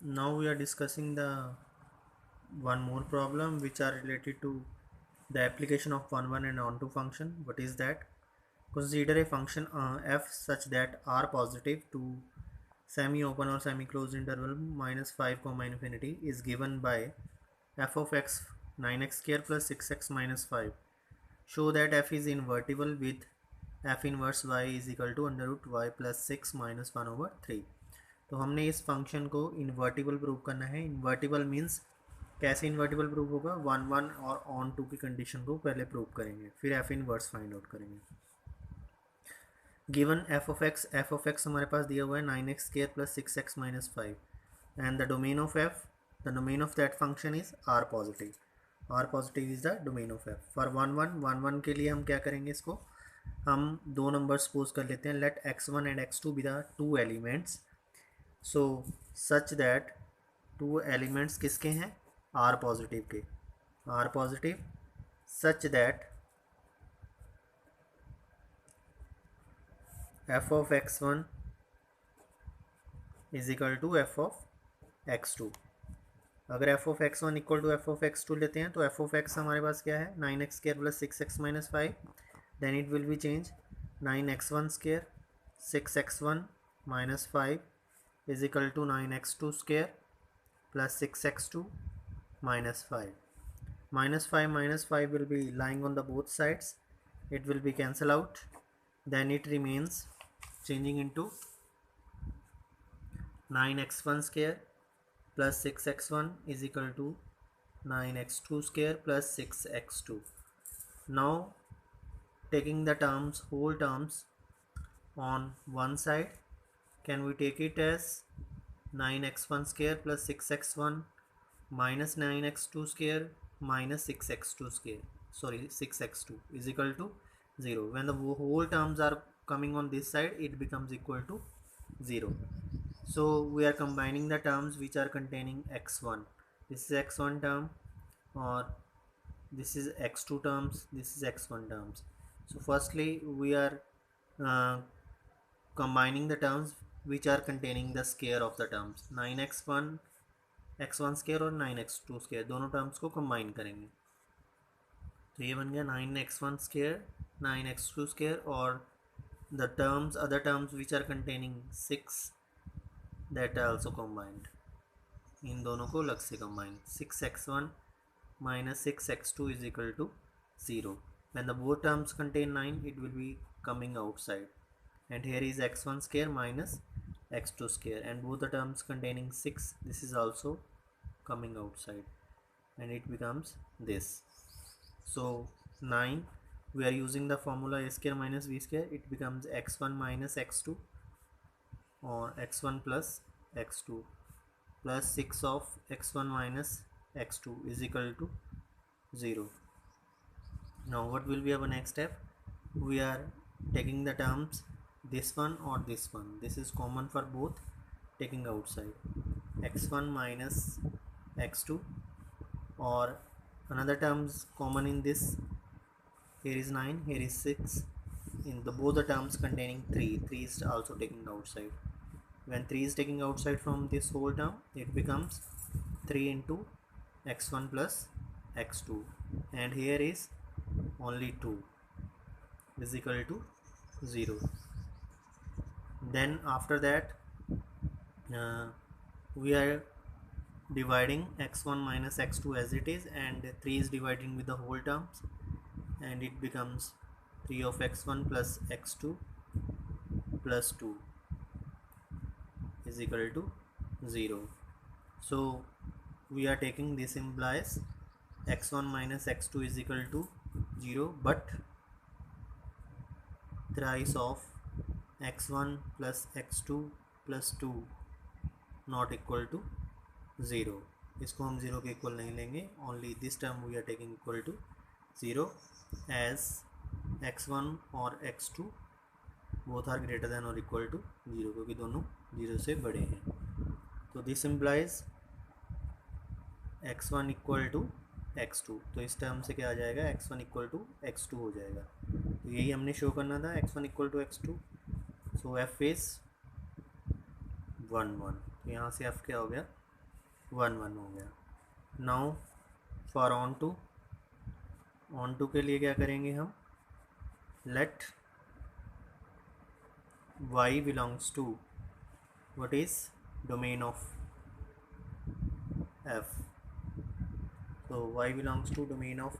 Now we are discussing the one more problem which are related to the application of one and onto function. What is that? Consider a function f such that r positive to semi-open or semi-closed interval minus 5 comma infinity is given by f of x 9x square plus 6x minus 5. Show that f is invertible with f inverse y is equal to under root y plus 6 minus 1 over 3. तो हमने इस function को invertible prove करना है. Invertible means कैसे invertible prove होगा, one one और onto की कंडीशन को पहले प्रूव करेंगे, फिर एफ इनवर्स फाइंड आउट करेंगे. गिवन एफ ऑफ एक्स हमारे पास दिया हुआ है 9x square plus 6x minus 5 and the domain of that function is R positive is the domain of F. For one one के लिए हम क्या करेंगे, इसको हम दो नंबर सपोज कर लेते हैं. Let x1 and x2 be the two elements. So such that two elements किसके हैं, आर पॉजिटिव के. R positive such that f of x1 is equal to f of x2. अगर f of x1 equal to f of x2 लेते हैं तो f of x हमारे पास क्या है, 9x square plus 6x minus 5. Then it will be change 9x1 square 6x1 minus 5 is equal to 9x2 square plus 6x2 minus 5. Minus 5 will be lying on the both sides. It will be cancel out. Then it remains changing into 9x1 square plus 6x1 is equal to 9x2 square plus 6x2. Now taking the terms, whole terms on one side, can we take it as 9x1 square plus 6x1 minus 9x2 square minus 6x2 square, 6x2 is equal to 0. When the whole terms are coming on this side, it becomes equal to 0. So we are combining the terms which are containing x1. This is x1 term, or this is x2 terms, this is x1 terms. So firstly we are combining the terms which are containing the square of the terms. 9x1 x1 square और 9x2 square दोनों terms को combine करेंगे. तो ये बन गया 9x1 square 9x2 square और the terms, other terms which are containing 6, that are also combined. इन दोनों को अलग से combine. 6x1 minus 6x2 is equal to 0. When the both terms contain 9, it will be coming outside. And here is x1 square minus x2 square, and both the terms containing 6, this is also coming outside, and it becomes this. So 9, we are using the formula a square minus b square, it becomes x1 minus x2 or x1 plus x2 plus 6 of x1 minus x2 is equal to 0. Now what will be our next step? We are taking the terms this one or this one, this is common for both, taking outside x1 minus x2, or another terms common in this, here is 9, here is 6, in the both the terms containing 3 is also taking outside. When 3 is taking outside from this whole term, it becomes 3 into x1 plus x2, and here is only 2 is equal to 0. Then after that we are dividing x1 minus x2 as it is, and 3 is dividing with the whole terms, and it becomes 3 of x1 plus x2 plus 2 is equal to 0. So we are taking, this implies x1 minus x2 is equal to 0, but thrice of x1 plus x2 plus 2 not equal to 0. इसको हम 0 के equal नहीं लेंगे, only this term we are taking equal to 0 as x1 और x2 both are greater than और equal to 0, क्योंकि दोनों 0 से बड़े हैं. तो this implies x1 equal to x2. तो इस टर्म से क्या आ जाएगा, x1 इक्वल टू x2 हो जाएगा. तो यही हमने शो करना था, x1 equal to x2. So f is 1 1. तो यहाँ से f क्या हो गया, 1 1 हो गया. नाउ फॉर ऑन टू के लिए क्या करेंगे हम, let y belongs to what is domain of f. So y belongs to domain of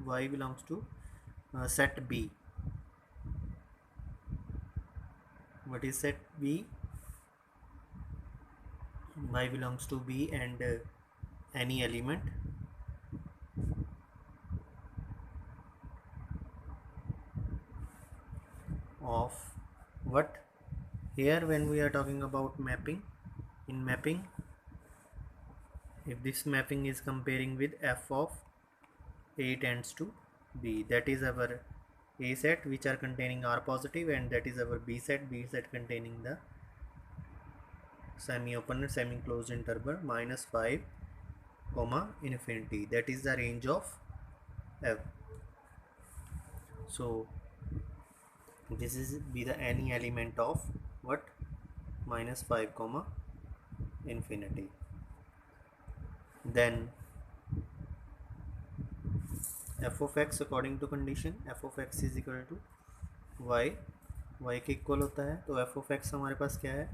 y belongs to set b. What is set b? Y belongs to b and any element of what. Here when we are talking about mapping, in mapping, if this mapping is comparing with f of a tends to b, that is our a set which are containing r positive, and that is our b set containing the semi open and semi closed interval -5 comma infinity. That is the range of f. So this is be the any element of what, -5 comma infinity. Then f of x according to condition, f of x is equal to y के equal होता है. तो f of x हमारे पास क्या है,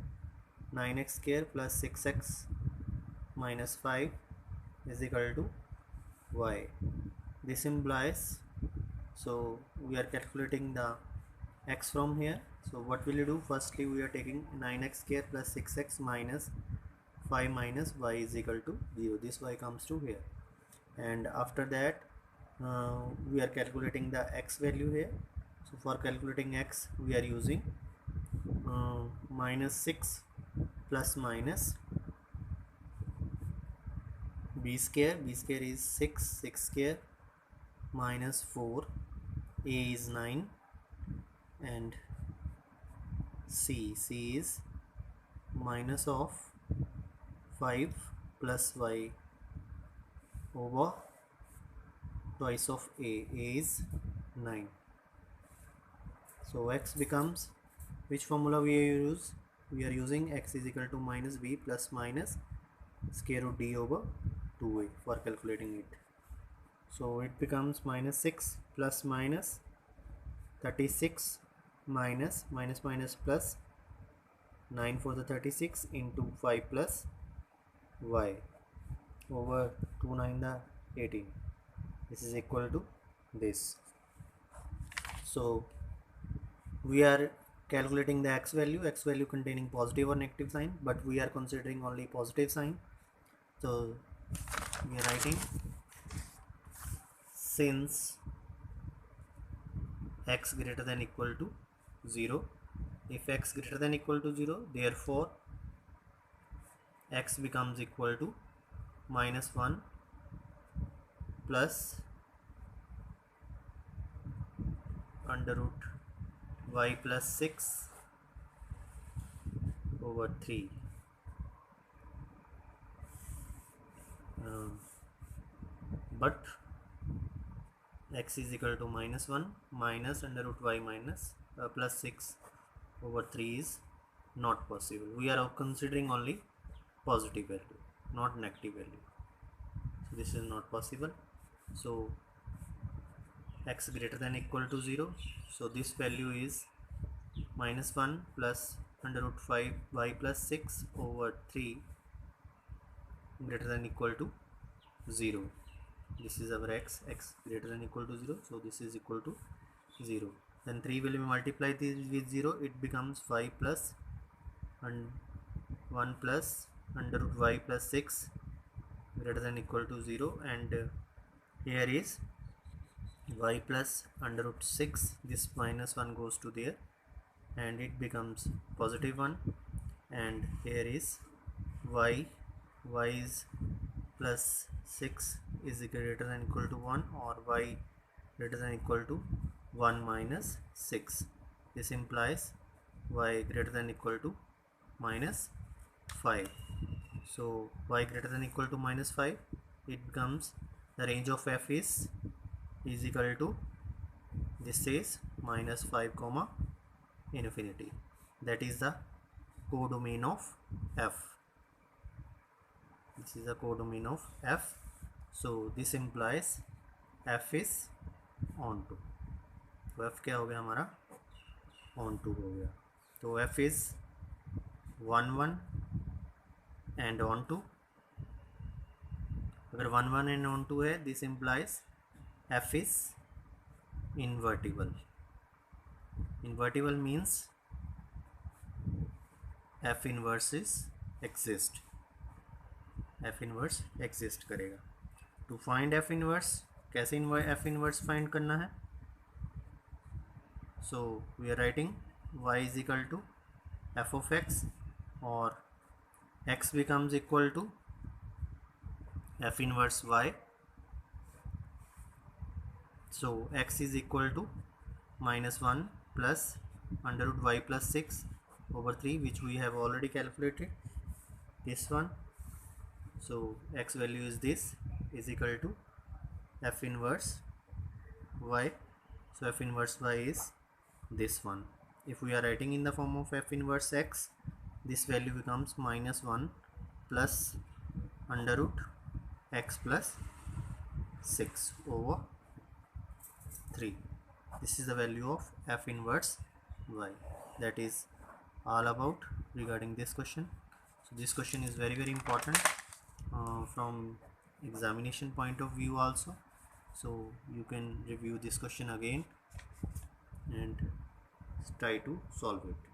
9x square plus 6x minus 5 is equal to y. This implies, so we are calculating the x from here. So what will you do, firstly we are taking 9x square plus 6x minus 5 minus y is equal to 0. This y comes to here, and after that we are calculating the x value here. So for calculating x we are using -6 plus minus b square is 6 square minus 4, a is 9, and c is minus of 5 plus y over twice of a is 9. So x becomes, which formula we use, we are using x is equal to minus b plus minus square root d over 2a for calculating it. So it becomes -6 plus minus 36 minus plus 9 for the 36 into 5 plus y over 2 9 the 18. This is equal to this. So we are calculating the x value containing positive or negative sign, but we are considering only positive sign. So we are writing, since x greater than equal to 0, if x greater than equal to 0, therefore x becomes equal to -1 plus under root y plus 6 over 3. But x is equal to -1 minus under root y minus plus 6 over 3 is not possible. We are considering only positive value, not negative value. So this is not possible. So x greater than equal to 0, so this value is -1 plus under root 5 y plus 6 over 3 greater than equal to 0. This is our x greater than equal to 0, so this is equal to 0. Then 3 will be multiplied with 0, it becomes 5 plus 1 plus under root y plus 6 greater than equal to 0, and here is y plus under root 6, this -1 goes to there and it becomes +1, and here is y is plus 6 is greater than equal to 1, or y greater than equal to 1 minus 6. This implies y greater than equal to -5. So y greater than equal to -5, it becomes the range of f is equal to, this is -5 comma infinity. That is the codomain of f. This is a codomain of f, so this implies f is onto. तो f क्या हो गया हमारा, onto हो गया. तो f is 1 1 and onto. अगर 1 1 and onto है, this implies f is invertible. Invertible means f inverse is exist. f inverse exist करेगा. To find f inverse, कैसे f inverse find करना है? So we are writing y is equal to f of x, or x becomes equal to f inverse y. So x is equal to -1 plus under root y plus 6 over 3, which we have already calculated, this one. So x value is this, is equal to f inverse y. So f inverse y is this one. If we are writing in the form of f inverse x, this value becomes -1 plus under root x plus 6 over 3. This is the value of f inverse y. That is all about regarding this question. So this question is very important from examination point of view also. So you can review this question again and try to solve it.